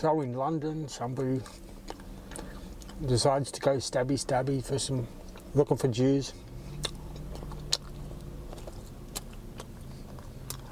So in London, somebody decides to go stabby for some, looking for Jews.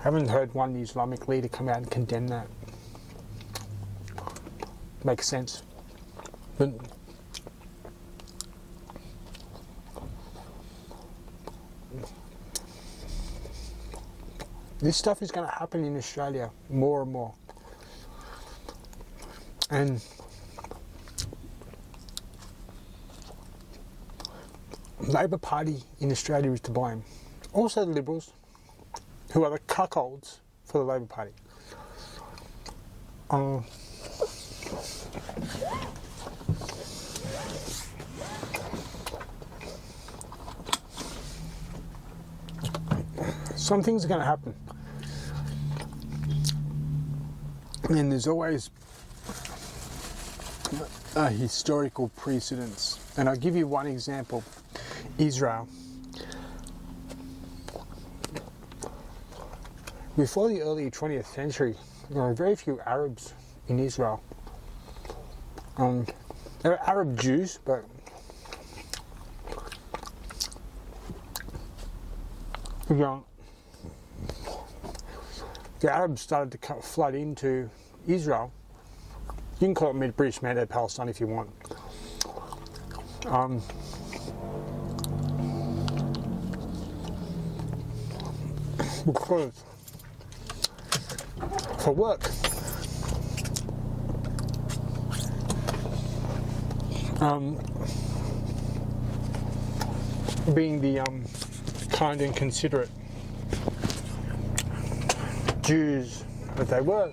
Haven't heard one Islamic leader come out and condemn that. Makes sense. But this stuff is going to happen in Australia more and more. And Labor Party in Australia is to blame. Also the Liberals, who are the cuckolds for the Labor Party. Some things are going to happen. And there's always a historical precedence. And I'll give you one example. Israel. Before the early 20th century, there were very few Arabs in Israel. There were Arab Jews, but the Arabs started to flood into Israel. You can call it British Mandate Palestine if you want. Because for work, being the kind and considerate Jews that they were,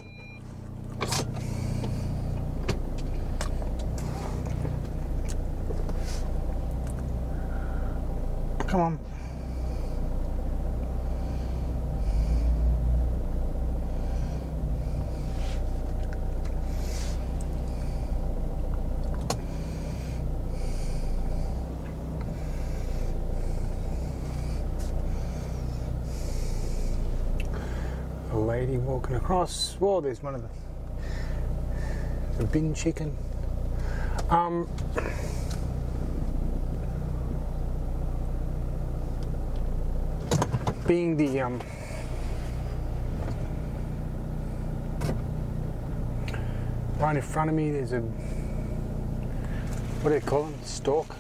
come on. A lady walking across. Whoa, there's one of the bin chicken. Being the right in front of me, there's a, what do they call them? Stalk.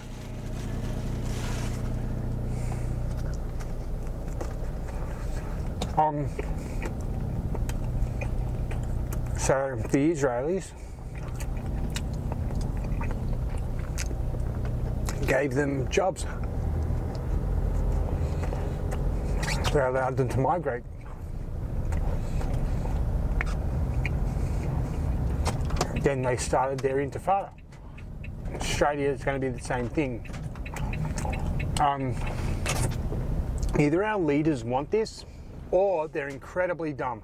So the Israelis gave them jobs. They allowed them to migrate. Then they started their intifada. Australia is going to be the same thing. Either our leaders want this, or they're incredibly dumb.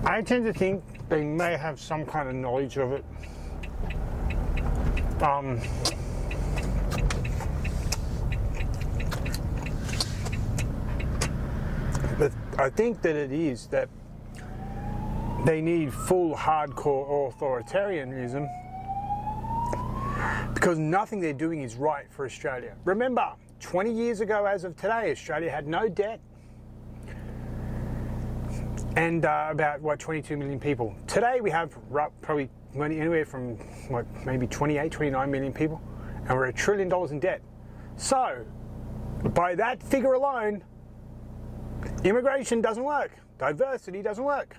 I tend to think they may have some kind of knowledge of it. But I think that it is that they need full hardcore authoritarianism because nothing they're doing is right for Australia. Remember, 20 years ago as of today, Australia had no debt. And about, 22 million people. Today we have probably anywhere from, maybe 28, 29 million people, and we're $1 trillion in debt. So, by that figure alone, immigration doesn't work. Diversity doesn't work.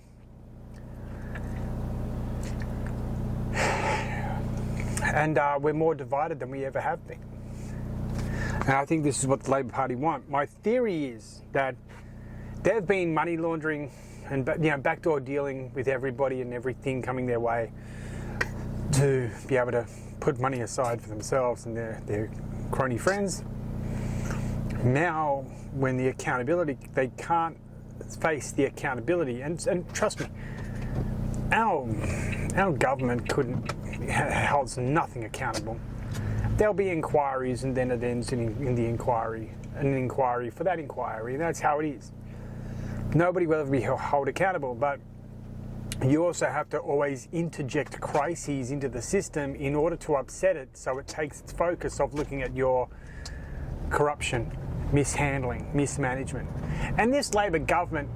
And we're more divided than we ever have been. And I think this is what the Labor Party want. My theory is that they've been money laundering and backdoor dealing with everybody and everything coming their way to be able to put money aside for themselves and their crony friends. Now, when the accountability, they can't face the accountability, and trust me, our Our government holds nothing accountable. There'll be inquiries, and then it ends in the inquiry, an inquiry for that inquiry, and that's how it is. Nobody will ever be held accountable, but you also have to always interject crises into the system in order to upset it, so it takes its focus off looking at your corruption, mishandling, mismanagement. And this Labor government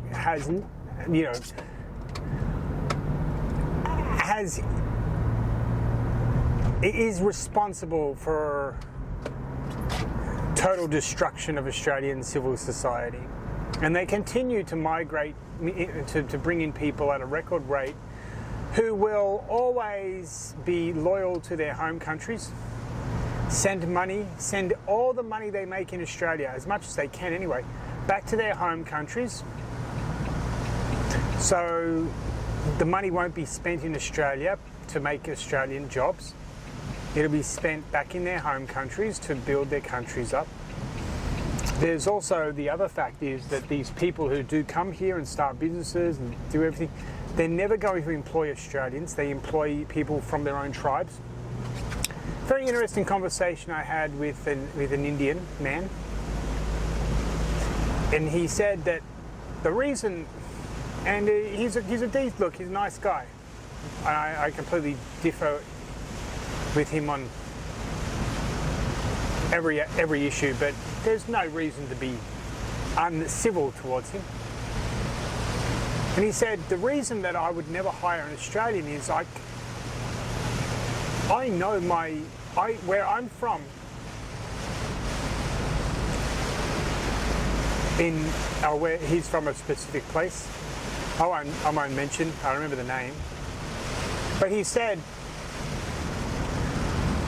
is responsible for total destruction of Australian civil society. And they continue to migrate, to bring in people at a record rate who will always be loyal to their home countries, send all the money they make in Australia, as much as they can anyway, back to their home countries. So the money won't be spent in Australia to make Australian jobs. It'll be spent back in their home countries to build their countries up. There's also the other fact is that these people who do come here and start businesses and do everything, they're never going to employ Australians. They employ people from their own tribes. Very interesting conversation I had with an Indian man. And he said that the reason, and he's a nice guy. I completely differ with him on every issue, but there's no reason to be uncivil towards him. And he said the reason that I would never hire an Australian is I know where I'm from where he's from, a specific place. I won't mention, I remember the name. But he said,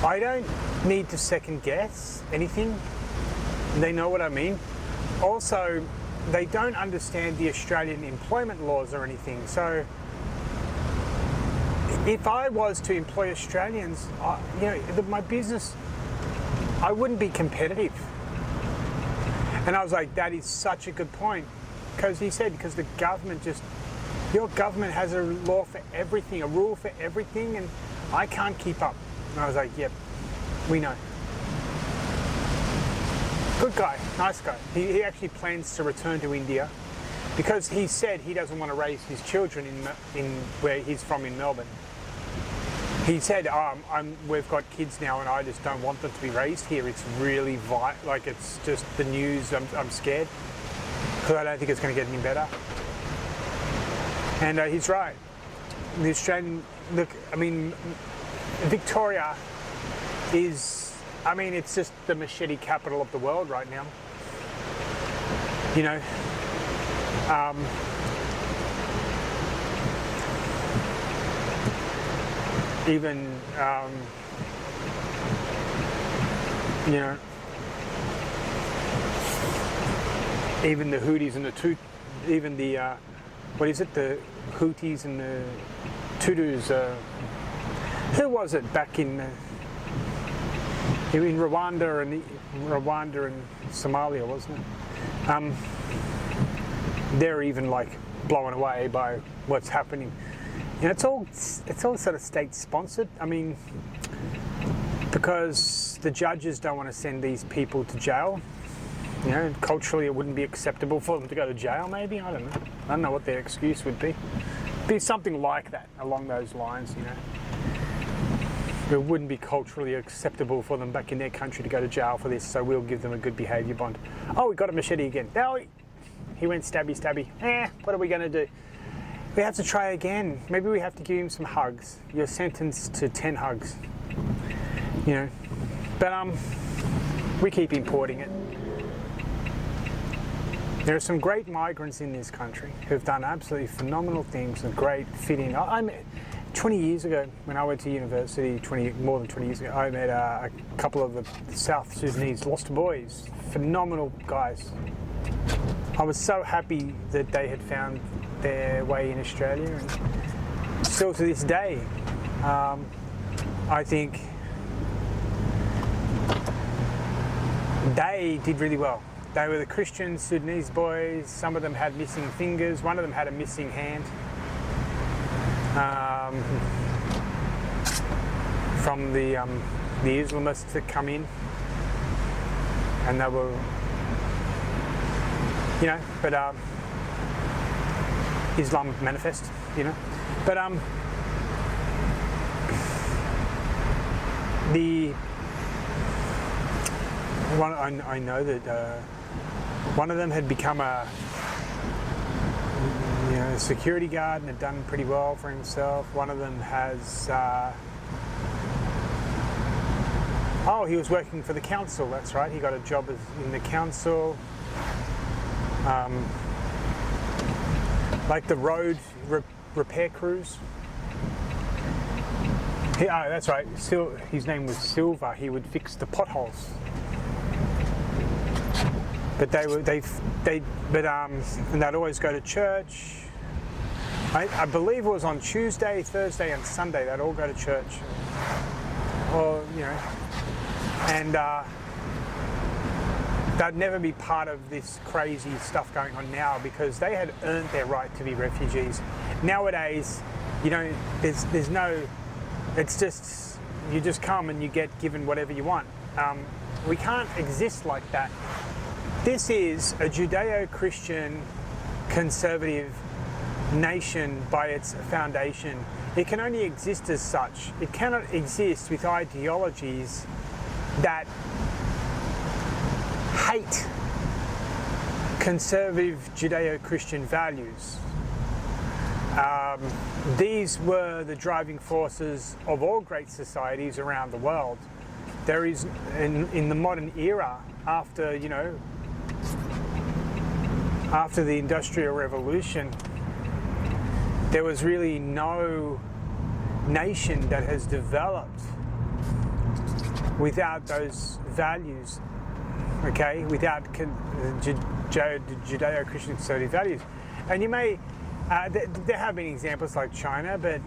I don't need to second guess anything. They know what I mean. Also, they don't understand the Australian employment laws or anything. So if I was to employ Australians, my business, I wouldn't be competitive. And I was like, that is such a good point. Because he said, because the government your government has a law for everything, a rule for everything, and I can't keep up. And I was like, yep, we know. Good guy, nice guy. He actually plans to return to India because he said he doesn't want to raise his children in where he's from in Melbourne. He said, we've got kids now and I just don't want them to be raised here. It's really it's just the news. I'm scared because I don't think it's going to get any better. And he's right. The Australian, Victoria is, it's just the machete capital of the world right now. Even the Houthis and the the Houthis and the Tutsis. Who was it back in Rwanda and Somalia, wasn't it? They're even blown away by what's happening. It's all sort of state sponsored. Because the judges don't want to send these people to jail. Culturally it wouldn't be acceptable for them to go to jail, maybe. I don't know. I don't know what their excuse would be. Be something like that, along those lines, It wouldn't be culturally acceptable for them back in their country to go to jail for this, so we'll give them a good behaviour bond. Oh, we got a machete again. Now he went stabby. What are we going to do? We have to try again. Maybe we have to give him some hugs. You're sentenced to 10 hugs. But we keep importing it. There are some great migrants in this country who've done absolutely phenomenal things and great fitting. 20 years ago, when I went to university, more than 20 years ago, I met a couple of the South Sudanese lost boys. Phenomenal guys. I was so happy that they had found their way in Australia, and still to this day, I think they did really well. They were the Christian Sudanese boys. Some of them had missing fingers. One of them had a missing hand. from the Islamists that come in, and they were, but Islam manifest, but the one I know that one of them had become a security guard and had done pretty well for himself. One of them has he was working for the council. That's right. He got a job in the council, like the road repair crews. That's right. His name was Silver. He would fix the potholes. But and they'd always go to church. I believe it was on Tuesday, Thursday, and Sunday. They'd all go to church, and they'd never be part of this crazy stuff going on now because they had earned their right to be refugees. Nowadays, there's no. It's just you just come and you get given whatever you want. We can't exist like that. This is a Judeo-Christian conservative nation by its foundation. It can only exist as such. It cannot exist with ideologies that hate conservative Judeo-Christian values. These were the driving forces of all great societies around the world. There is, in the modern era, after the Industrial Revolution, there was really no nation that has developed without those values, without Judeo-Christian conservative values. And you may, there have been examples like China, but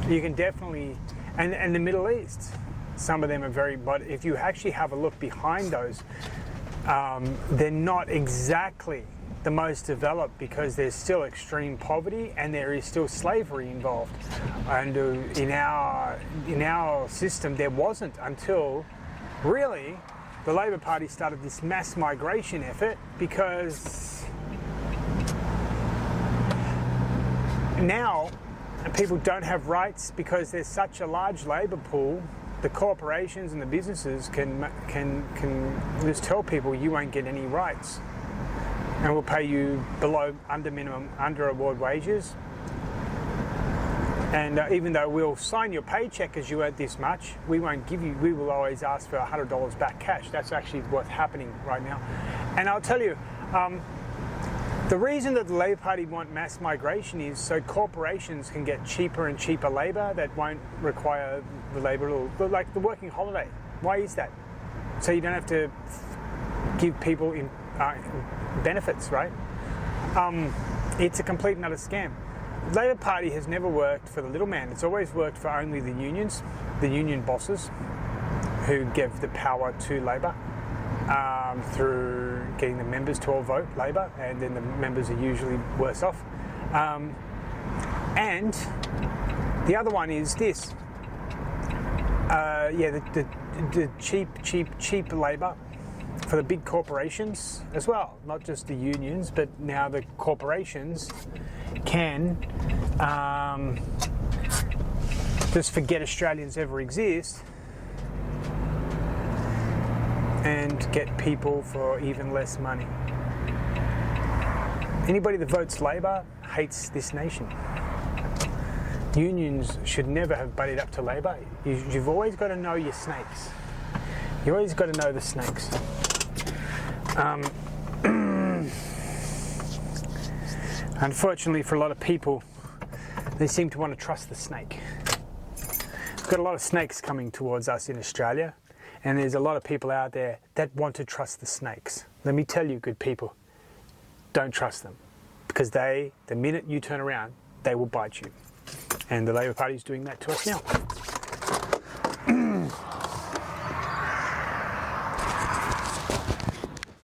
you can definitely, and the Middle East, some of them are very, but if you actually have a look behind those, they're not exactly the most developed because there's still extreme poverty and there is still slavery involved. And in our system, there wasn't until really the Labor Party started this mass migration effort, because now people don't have rights because there's such a large labour pool. The corporations and the businesses can just tell people you won't get any rights, and we'll pay you under award wages. And even though we'll sign your paycheck as you earn this much, we won't give you. We will always ask for $100 back cash. That's actually what's happening right now. And I'll tell you, the reason that the Labor Party want mass migration is so corporations can get cheaper and cheaper labour that won't require the labour at all. Like the working holiday. Why is that? So you don't have to give people benefits, right? It's a complete and utter scam. The Labor Party has never worked for the little man. It's always worked for only the unions, the union bosses, who give the power to Labor. Through getting the members to all vote Labor, and then the members are usually worse off. And the other one is this. The cheap labour for the big corporations as well, not just the unions, but now the corporations can just forget Australians ever exist and get people for even less money. Anybody that votes Labor hates this nation. Unions should never have buddied up to Labor. You've always got to know your snakes. You always got to know the snakes. Unfortunately for a lot of people, they seem to want to trust the snake. We've got a lot of snakes coming towards us in Australia. And there's a lot of people out there that want to trust the snakes. Let me tell you, good people, don't trust them. Because the minute you turn around, they will bite you. And the Labor Party is doing that to us now.